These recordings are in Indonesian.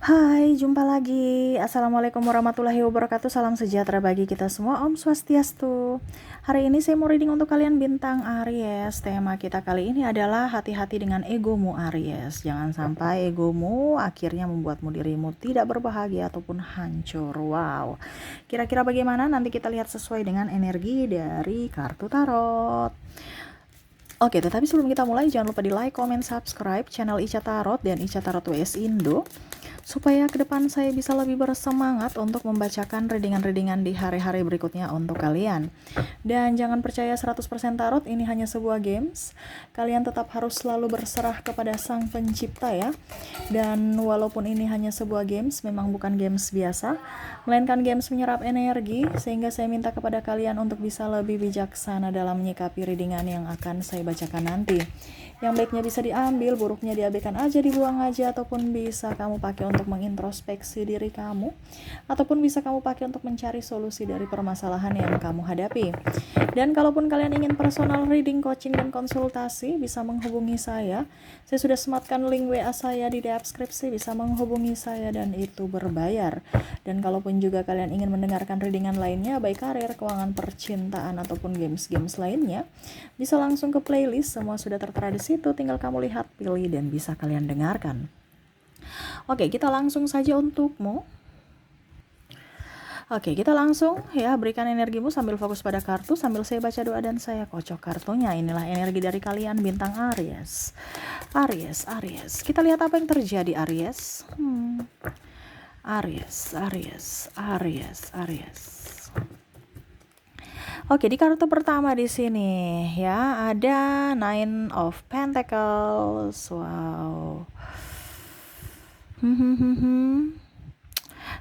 Hai, jumpa lagi. Assalamualaikum warahmatullahi wabarakatuh. Salam sejahtera bagi kita semua. Om Swastiastu. Hari ini saya mau reading untuk kalian bintang Aries. Tema kita kali ini adalah hati-hati dengan egomu Aries. Jangan sampai egomu akhirnya membuatmu dirimu tidak berbahagia ataupun hancur. Wow. Kira-kira bagaimana? Nanti kita lihat sesuai dengan energi dari kartu tarot. Oke, tetapi sebelum kita mulai, jangan lupa di like, comment, subscribe channel Ica Tarot dan Ica Tarot WS Indo, supaya ke depan saya bisa lebih bersemangat untuk membacakan readingan-readingan di hari-hari berikutnya untuk kalian. Dan jangan percaya 100% tarot, ini hanya sebuah games. Kalian tetap harus selalu berserah kepada Sang Pencipta ya. Dan walaupun ini hanya sebuah games, memang bukan games biasa, melainkan games menyerap energi, sehingga saya minta kepada kalian untuk bisa lebih bijaksana dalam menyikapi readingan yang akan saya bacakan nanti. Yang baiknya bisa diambil, buruknya diabaikan aja, dibuang aja, ataupun bisa kamu pakai untuk mengintrospeksi diri kamu, ataupun bisa kamu pakai untuk mencari solusi dari permasalahan yang kamu hadapi. Dan kalaupun kalian ingin personal reading, coaching, dan konsultasi, bisa menghubungi saya. Saya sudah sematkan link WA saya di deskripsi, bisa menghubungi saya dan itu berbayar. Dan kalaupun juga kalian ingin mendengarkan readingan lainnya, baik karir, keuangan, percintaan, ataupun games-games lainnya, bisa langsung ke playlist, semua sudah tertera di situ, tinggal kamu lihat, pilih, dan bisa kalian dengarkan. Oke, kita langsung saja untukmu. Oke, kita langsung ya berikan energimu sambil fokus pada kartu, sambil saya baca doa dan saya kocok kartunya. Inilah energi dari kalian bintang Aries. Aries. Kita lihat apa yang terjadi Aries. Aries. Oke, di kartu pertama di sini ya ada Nine of Pentacles. Wow.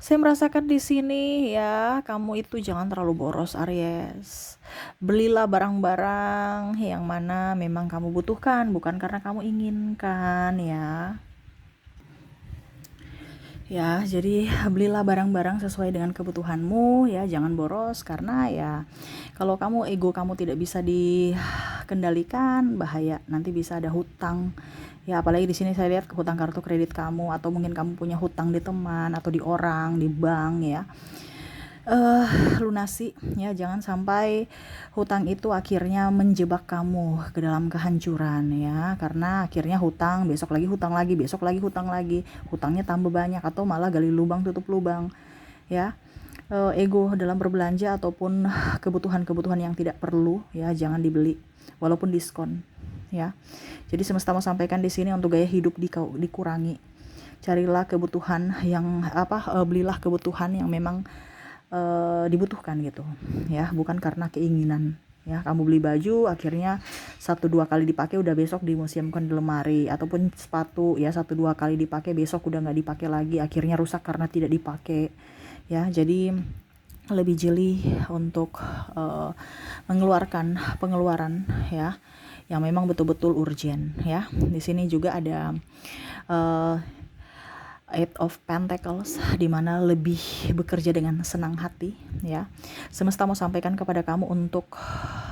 Saya merasakan di sini ya, kamu itu jangan terlalu boros Aries. Belilah barang-barang yang mana memang kamu butuhkan, bukan karena kamu inginkan ya. Ya, jadi belilah barang-barang sesuai dengan kebutuhanmu ya, jangan boros karena ya kalau ego kamu tidak bisa dikendalikan, bahaya. Nanti bisa ada hutang. Ya, apalagi di sini saya lihat hutang kartu kredit kamu, atau mungkin kamu punya hutang di teman atau di orang, di bank ya. Lunasi ya, jangan sampai hutang itu akhirnya menjebak kamu ke dalam kehancuran ya, karena akhirnya hutang, besok lagi hutang lagi, besok lagi hutang lagi, hutangnya tambah banyak, atau malah gali lubang tutup lubang ya. Ego dalam berbelanja ataupun kebutuhan-kebutuhan yang tidak perlu ya, jangan dibeli walaupun diskon ya. Jadi semesta mau sampaikan di sini untuk gaya hidup dikurangi. Carilah kebutuhan yang belilah kebutuhan yang memang dibutuhkan gitu ya, bukan karena keinginan ya. Kamu beli baju akhirnya 1-2 kali dipakai, udah besok dimuseumkan di lemari, ataupun sepatu ya 1-2 kali dipakai, besok udah nggak dipakai lagi, akhirnya rusak karena tidak dipakai ya. Jadi lebih jeli untuk mengeluarkan pengeluaran ya yang memang betul-betul urgent ya. Di sini juga ada Eight of Pentacles, di mana lebih bekerja dengan senang hati ya. Semesta mau sampaikan kepada kamu untuk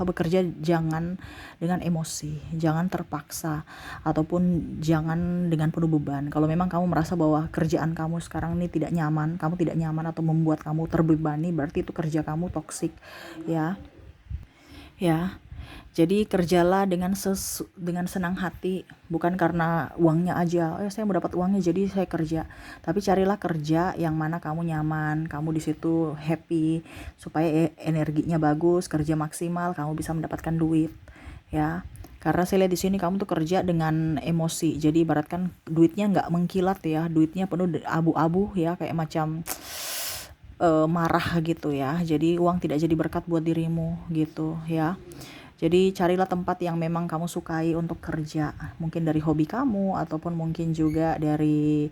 bekerja jangan dengan emosi, jangan terpaksa, ataupun jangan dengan penuh beban. Kalau memang kamu merasa bahwa kerjaan kamu sekarang ini tidak nyaman, atau membuat kamu terbebani, berarti itu kerja kamu toksik ya. Ya, jadi kerjalah dengan senang hati, bukan karena uangnya aja. Saya mau dapat uangnya jadi saya kerja. Tapi carilah kerja yang mana kamu nyaman, kamu di situ happy, supaya energinya bagus, kerja maksimal, kamu bisa mendapatkan duit, ya. Karena saya lihat di sini kamu tuh kerja dengan emosi. Jadi ibaratkan duitnya nggak mengkilat ya, duitnya penuh abu-abu ya, kayak macam marah gitu ya. Jadi uang tidak jadi berkat buat dirimu gitu ya. Jadi carilah tempat yang memang kamu sukai untuk kerja, mungkin dari hobi kamu, ataupun mungkin juga dari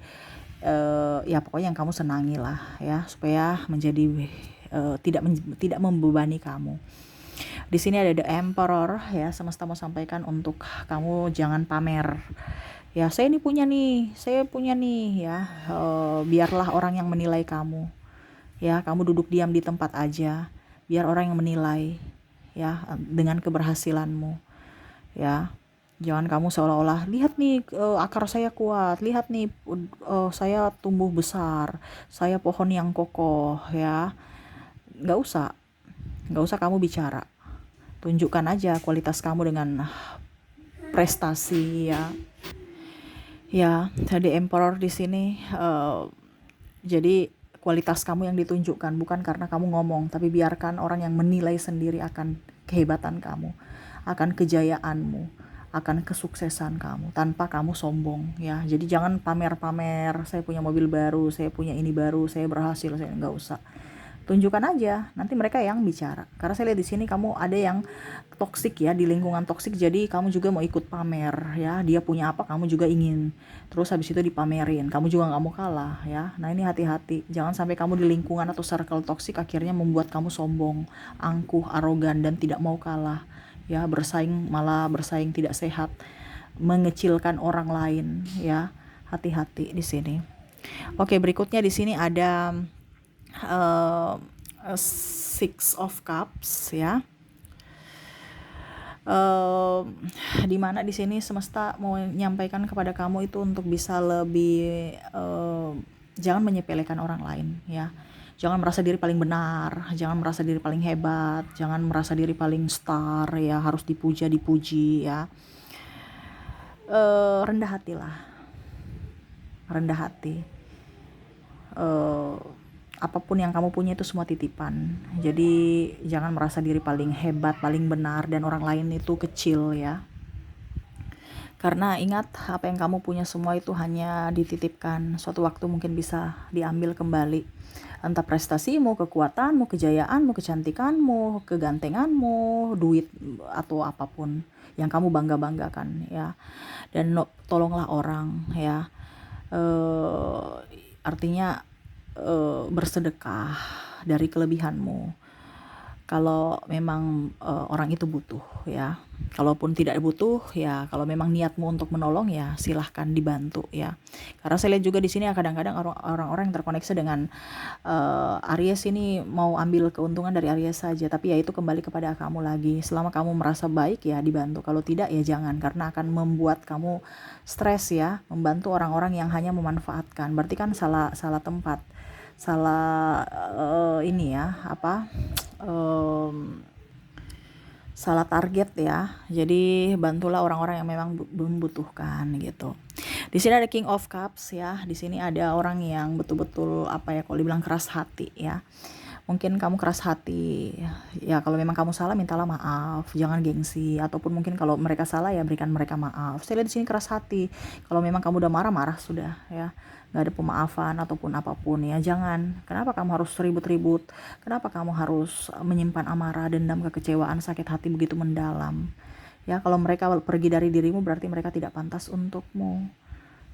ya pokoknya yang kamu senangi lah ya, supaya menjadi tidak membebani kamu. Di sini ada The Emperor ya, semesta mau sampaikan untuk kamu jangan pamer. Ya, saya punya nih ya, biarlah orang yang menilai kamu. Ya, kamu duduk diam di tempat aja, biar orang yang menilai ya dengan keberhasilanmu ya. Jangan kamu seolah-olah lihat nih, akar saya kuat, lihat nih, saya tumbuh besar, saya pohon yang kokoh ya. Nggak usah, nggak usah kamu bicara. Tunjukkan aja kualitas kamu dengan prestasi ya. Ya, jadi emperor di sini, jadi kualitas kamu yang ditunjukkan bukan karena kamu ngomong, tapi biarkan orang yang menilai sendiri akan kehebatan kamu, akan kejayaanmu, akan kesuksesan kamu tanpa kamu sombong ya. Jadi jangan pamer-pamer, saya punya mobil baru, saya punya ini baru, saya berhasil, saya nggak usah. Tunjukkan aja, nanti mereka yang bicara. Karena saya lihat di sini kamu ada yang toksik ya, di lingkungan toksik, jadi kamu juga mau ikut pamer ya. Dia punya apa, kamu juga ingin. Terus habis itu dipamerin, kamu juga nggak mau kalah ya. Nah ini hati-hati, jangan sampai kamu di lingkungan atau circle toksik akhirnya membuat kamu sombong, angkuh, arogan, dan tidak mau kalah ya. Bersaing, malah bersaing tidak sehat, mengecilkan orang lain ya. Hati-hati di sini. Oke, berikutnya di sini ada uh, Six of Cups ya. Di mana di sini semesta mau menyampaikan kepada kamu itu untuk bisa lebih, jangan menyepelekan orang lain ya. Jangan merasa diri paling benar, jangan merasa diri paling hebat, jangan merasa diri paling star ya, harus dipuji ya. Rendah hatilah, rendah hati. Apapun yang kamu punya itu semua titipan. Jadi jangan merasa diri paling hebat, paling benar, dan orang lain itu kecil ya. Karena ingat, apa yang kamu punya semua itu hanya dititipkan. Suatu waktu mungkin bisa diambil kembali. Entah prestasimu, kekuatanmu, kejayaanmu, kecantikanmu, kegantenganmu, duit, atau apapun yang kamu bangga-banggakan ya. Dan tolonglah orang ya. Artinya bersedekah dari kelebihanmu kalau memang orang itu butuh ya. Kalaupun tidak butuh ya, kalau memang niatmu untuk menolong ya silahkan dibantu ya. Karena saya lihat juga di sini kadang-kadang orang-orang yang terkoneksi dengan Aries ini mau ambil keuntungan dari Aries saja, tapi ya itu kembali kepada kamu lagi. Selama kamu merasa baik ya dibantu, kalau tidak ya jangan, karena akan membuat kamu stres ya. Membantu orang-orang yang hanya memanfaatkan, berarti kan salah tempat, salah ini ya, salah target ya. Jadi bantulah orang-orang yang memang membutuhkan gitu. Di sini ada King of Cups ya. Di sini ada orang yang betul-betul kalau dibilang keras hati ya. Mungkin kamu keras hati ya, kalau memang kamu salah mintalah maaf, jangan gengsi. Ataupun mungkin kalau mereka salah ya berikan mereka maaf. Saya lihat di sini keras hati. Kalau memang kamu udah marah sudah ya, nggak ada pemaafan ataupun apapun ya. Jangan. Kenapa kamu harus ribut-ribut? Kenapa kamu harus menyimpan amarah, dendam, kekecewaan, sakit hati begitu mendalam ya? Kalau mereka pergi dari dirimu berarti mereka tidak pantas untukmu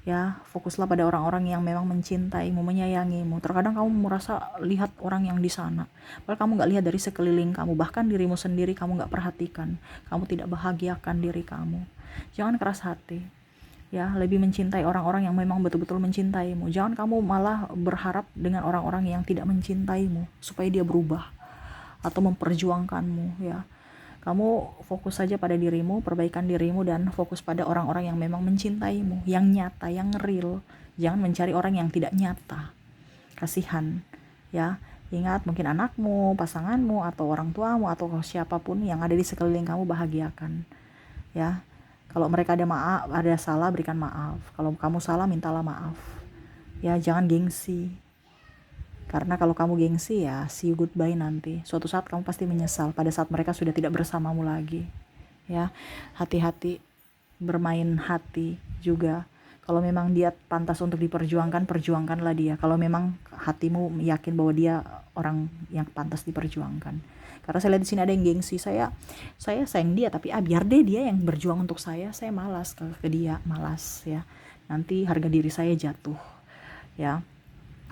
ya. Fokuslah pada orang-orang yang memang mencintaimu, menyayangimu. Terkadang kamu merasa lihat orang yang di sana, padahal kamu nggak lihat dari sekeliling kamu. Bahkan dirimu sendiri kamu nggak perhatikan, kamu tidak bahagiakan diri kamu. Jangan keras hati ya, lebih mencintai orang-orang yang memang betul-betul mencintaimu. Jangan kamu malah berharap dengan orang-orang yang tidak mencintaimu supaya dia berubah atau memperjuangkanmu ya. Kamu fokus saja pada dirimu, perbaikan dirimu, dan fokus pada orang-orang yang memang mencintaimu, yang nyata, yang real. Jangan mencari orang yang tidak nyata. Kasihan ya. Ingat, mungkin anakmu, pasanganmu, atau orang tuamu, atau siapapun yang ada di sekeliling kamu, bahagiakan ya. Kalau mereka ada salah, berikan maaf. Kalau kamu salah, mintalah maaf ya. Jangan gengsi, karena kalau kamu gengsi ya see you goodbye nanti. Suatu saat kamu pasti menyesal pada saat mereka sudah tidak bersamamu lagi ya. Hati-hati bermain hati juga. Kalau memang dia pantas untuk diperjuangkan, perjuangkanlah dia. Kalau memang hatimu yakin bahwa dia orang yang pantas diperjuangkan. Karena saya lihat di sini ada yang gengsi, saya sayang dia, tapi biar deh dia yang berjuang untuk saya malas ke dia, malas ya. Nanti harga diri saya jatuh ya.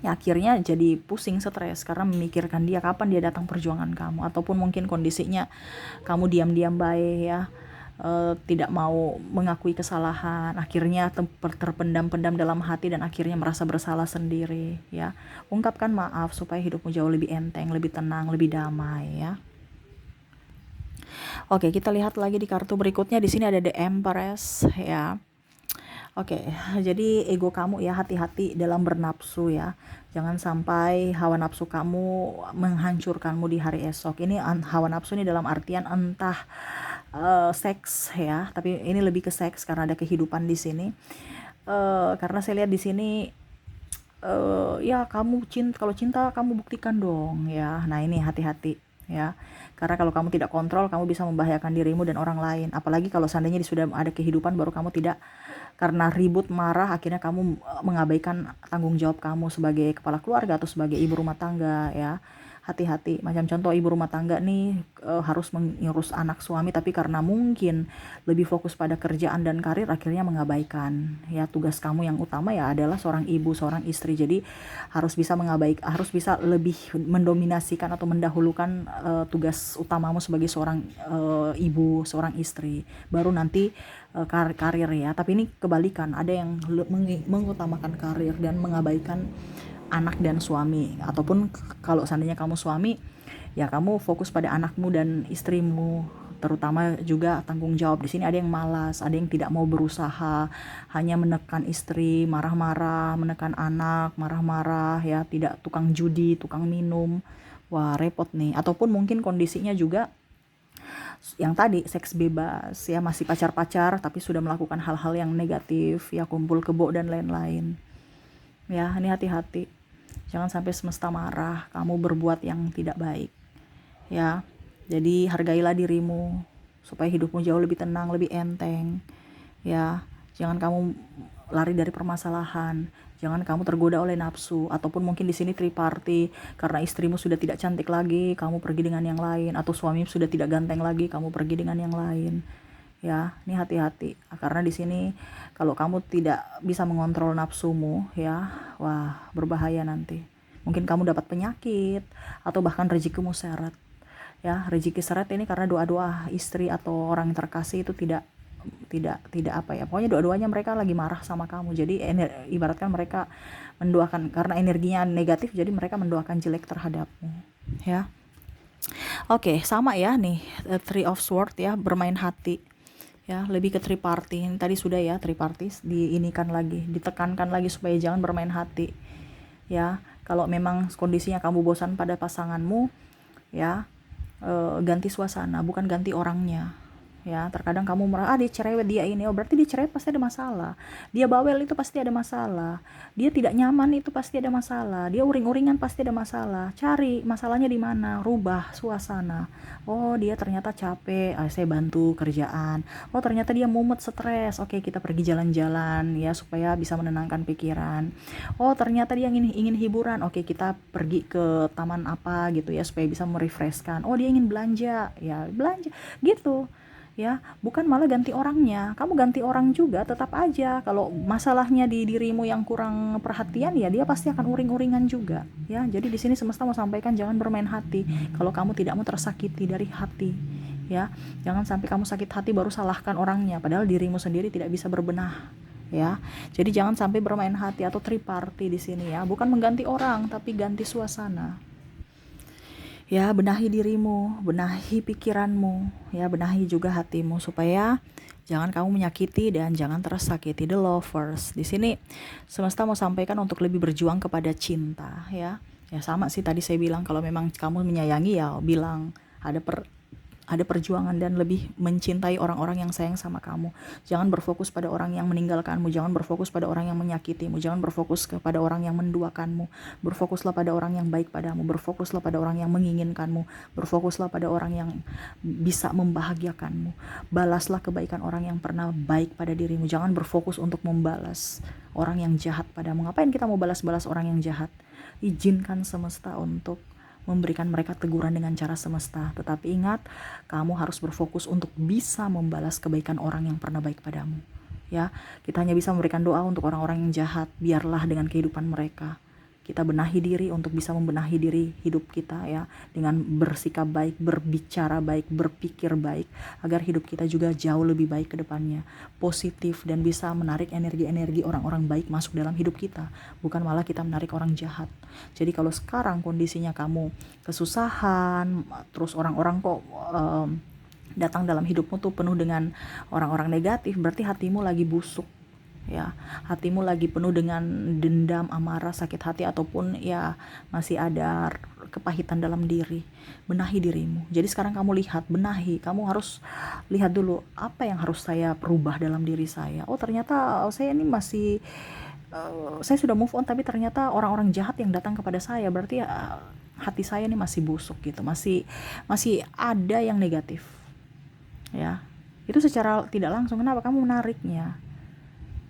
Ya akhirnya jadi pusing, stres karena memikirkan dia, kapan dia datang perjuangan kamu. Ataupun mungkin kondisinya kamu diam-diam baik ya, tidak mau mengakui kesalahan, akhirnya terpendam-pendam dalam hati dan akhirnya merasa bersalah sendiri ya. Ungkapkan maaf supaya hidupmu jauh lebih enteng, lebih tenang, lebih damai ya. Oke, kita lihat lagi di kartu berikutnya. Di sini ada The Empress ya. Oke, jadi ego kamu ya, hati-hati dalam bernafsu ya. Jangan sampai hawa nafsu kamu menghancurkanmu di hari esok. Ini hawa nafsu ini dalam artian entah seks ya, tapi ini lebih ke seks karena ada kehidupan di sini. Karena saya lihat di sini ya kamu kalau cinta kamu buktikan dong ya. Nah ini hati-hati ya, karena kalau kamu tidak kontrol kamu bisa membahayakan dirimu dan orang lain. Apalagi kalau seandainya sudah ada kehidupan baru kamu tidak, karena ribut marah akhirnya kamu mengabaikan tanggung jawab kamu sebagai kepala keluarga atau sebagai ibu rumah tangga ya. Hati-hati, macam contoh ibu rumah tangga nih harus mengurus anak suami, tapi karena mungkin lebih fokus pada kerjaan dan karir akhirnya mengabaikan ya tugas kamu yang utama ya adalah seorang ibu, seorang istri. Jadi harus bisa harus bisa lebih mendominasikan atau mendahulukan tugas utamamu sebagai seorang ibu, seorang istri, baru nanti karir ya. Tapi ini kebalikan, ada yang mengutamakan karir dan mengabaikan anak dan suami. Ataupun kalau seandainya kamu suami ya kamu fokus pada anakmu dan istrimu, terutama juga tanggung jawab. Di sini ada yang malas, ada yang tidak mau berusaha, hanya menekan istri, marah-marah, menekan anak, marah-marah ya, tidak, tukang judi, tukang minum. Wah, repot nih. Ataupun mungkin kondisinya juga yang tadi seks bebas ya, masih pacar-pacar tapi sudah melakukan hal-hal yang negatif ya, kumpul kebo dan lain-lain. Ya, ini hati-hati. Jangan sampai semesta marah kamu berbuat yang tidak baik. Ya. Jadi hargailah dirimu supaya hidupmu jauh lebih tenang, lebih enteng. Ya. Jangan kamu lari dari permasalahan. Jangan kamu tergoda oleh nafsu, ataupun mungkin di sini triparty karena istrimu sudah tidak cantik lagi, kamu pergi dengan yang lain, atau suamimu sudah tidak ganteng lagi, kamu pergi dengan yang lain. Ya, ini hati-hati karena di sini kalau kamu tidak bisa mengontrol nafsumu ya, wah berbahaya nanti. Mungkin kamu dapat penyakit atau bahkan rezekimu seret. Ya, rezeki seret ini karena doa-doa istri atau orang yang terkasih itu tidak apa ya. Pokoknya dua-duanya mereka lagi marah sama kamu. Jadi ibaratkan mereka mendoakan karena energinya negatif, jadi mereka mendoakan jelek terhadapmu, ya. Oke, sama ya nih, Three of Swords ya, bermain hati. Ya, lebih ke triparty. Ini tadi sudah ya, triparty diinikan lagi, ditekankan lagi supaya jangan bermain hati. Ya, kalau memang kondisinya kamu bosan pada pasanganmu, ya, ganti suasana, bukan ganti orangnya. Ya, terkadang kamu merasa dia cerewet, dia ini, oh berarti dia cerewet pasti ada masalah. Dia bawel itu pasti ada masalah. Dia tidak nyaman itu pasti ada masalah. Dia uring-uringan pasti ada masalah. Cari masalahnya di mana, rubah suasana. Oh, dia ternyata capek, saya bantu kerjaan. Oh, ternyata dia mumet, stres. Oke, kita pergi jalan-jalan ya supaya bisa menenangkan pikiran. Oh, ternyata dia ingin hiburan. Oke, kita pergi ke taman apa gitu ya supaya bisa merefreshkan. Oh, dia ingin belanja. Ya, belanja gitu. Ya, bukan malah ganti orangnya. Kamu ganti orang juga tetap aja kalau masalahnya di dirimu yang kurang perhatian ya dia pasti akan uring-uringan juga ya. Jadi di sini semesta mau sampaikan jangan bermain hati kalau kamu tidak mau tersakiti dari hati ya. Jangan sampai kamu sakit hati baru salahkan orangnya padahal dirimu sendiri tidak bisa berbenah ya. Jadi jangan sampai bermain hati atau triparty di sini ya. Bukan mengganti orang tapi ganti suasana. Ya, benahi dirimu, benahi pikiranmu, ya, benahi juga hatimu supaya jangan kamu menyakiti dan jangan tersakiti. The Lovers. Di sini semesta mau sampaikan untuk lebih berjuang kepada cinta, ya. Ya sama sih tadi saya bilang kalau memang kamu menyayangi ya bilang ada perjuangan dan lebih mencintai orang-orang yang sayang sama kamu. Jangan berfokus pada orang yang meninggalkanmu, jangan berfokus pada orang yang menyakitimu, jangan berfokus kepada orang yang menduakanmu. Berfokuslah pada orang yang baik padamu, berfokuslah pada orang yang menginginkanmu, berfokuslah pada orang yang bisa membahagiakanmu. Balaslah kebaikan orang yang pernah baik pada dirimu. Jangan berfokus untuk membalas orang yang jahat padamu. Ngapain kita mau balas-balas orang yang jahat? Izinkan semesta untuk memberikan mereka teguran dengan cara semesta. Tetapi ingat, kamu harus berfokus untuk bisa membalas kebaikan orang yang pernah baik padamu. Ya, kita hanya bisa memberikan doa untuk orang-orang yang jahat, biarlah dengan kehidupan mereka. Kita benahi diri untuk bisa membenahi diri hidup kita ya, dengan bersikap baik, berbicara baik, berpikir baik, agar hidup kita juga jauh lebih baik ke depannya, positif dan bisa menarik energi-energi orang-orang baik masuk dalam hidup kita, bukan malah kita menarik orang jahat. Jadi kalau sekarang kondisinya kamu kesusahan, terus orang-orang kok datang dalam hidupmu tuh penuh dengan orang-orang negatif, berarti hatimu lagi busuk, ya. Hatimu lagi penuh dengan dendam, amarah, sakit hati, ataupun ya masih ada kepahitan dalam diri. Benahi dirimu. Jadi sekarang kamu lihat, benahi. Kamu harus lihat dulu, apa yang harus saya perubah dalam diri saya. Oh, ternyata saya ini masih saya sudah move on, tapi ternyata orang-orang jahat yang datang kepada saya, berarti hati saya ini masih busuk gitu, masih masih ada yang negatif, ya. Itu secara tidak langsung. Kenapa kamu menariknya,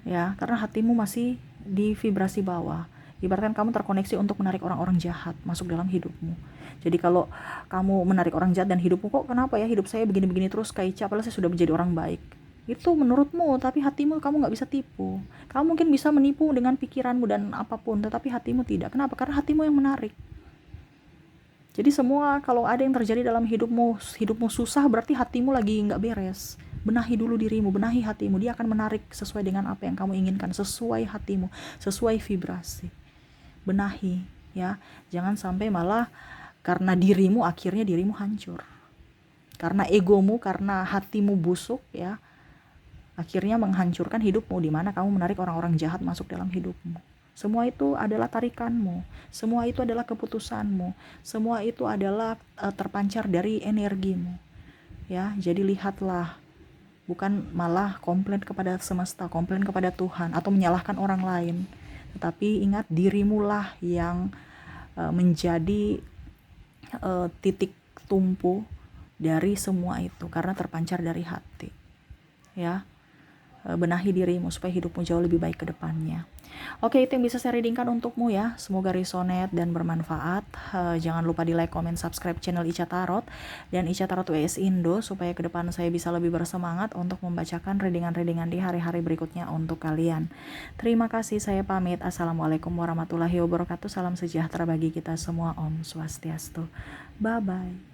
ya? Karena hatimu masih di vibrasi bawah. Ibaratkan kamu terkoneksi untuk menarik orang-orang jahat masuk dalam hidupmu. Jadi kalau kamu menarik orang jahat dan hidupmu, kok kenapa ya hidup saya begini-begini terus, kayak padahal saya sudah menjadi orang baik. Itu menurutmu, tapi hatimu kamu nggak bisa tipu. Kamu mungkin bisa menipu dengan pikiranmu dan apapun, tetapi hatimu tidak. Kenapa? Karena hatimu yang menarik. Jadi semua, kalau ada yang terjadi dalam hidupmu susah, berarti hatimu lagi nggak beres. Benahi dulu dirimu, benahi hatimu. Dia akan menarik sesuai dengan apa yang kamu inginkan, sesuai hatimu, sesuai vibrasi. Benahi, ya. Jangan sampai malah karena dirimu, akhirnya dirimu hancur. Karena egomu, karena hatimu busuk, ya. Akhirnya menghancurkan hidupmu, di mana kamu menarik orang-orang jahat masuk dalam hidupmu. Semua itu adalah tarikanmu, semua itu adalah keputusanmu, semua itu adalah terpancar dari energimu, ya. Jadi lihatlah, bukan malah komplain kepada semesta, komplain kepada Tuhan, atau menyalahkan orang lain, tetapi ingat dirimulah yang menjadi titik tumpu dari semua itu, karena terpancar dari hati, ya. Benahi dirimu supaya hidupmu jauh lebih baik ke depannya. Oke, itu yang bisa saya readingkan untukmu, ya. Semoga resonate dan bermanfaat. Jangan lupa di like, comment, subscribe channel Ica Tarot dan Ica Tarot WS Indo, supaya ke depan saya bisa lebih bersemangat untuk membacakan readingan-readingan di hari-hari berikutnya untuk kalian. Terima kasih, saya pamit. Assalamualaikum warahmatullahi wabarakatuh. Salam sejahtera bagi kita semua. Om Swastiastu. Bye-bye.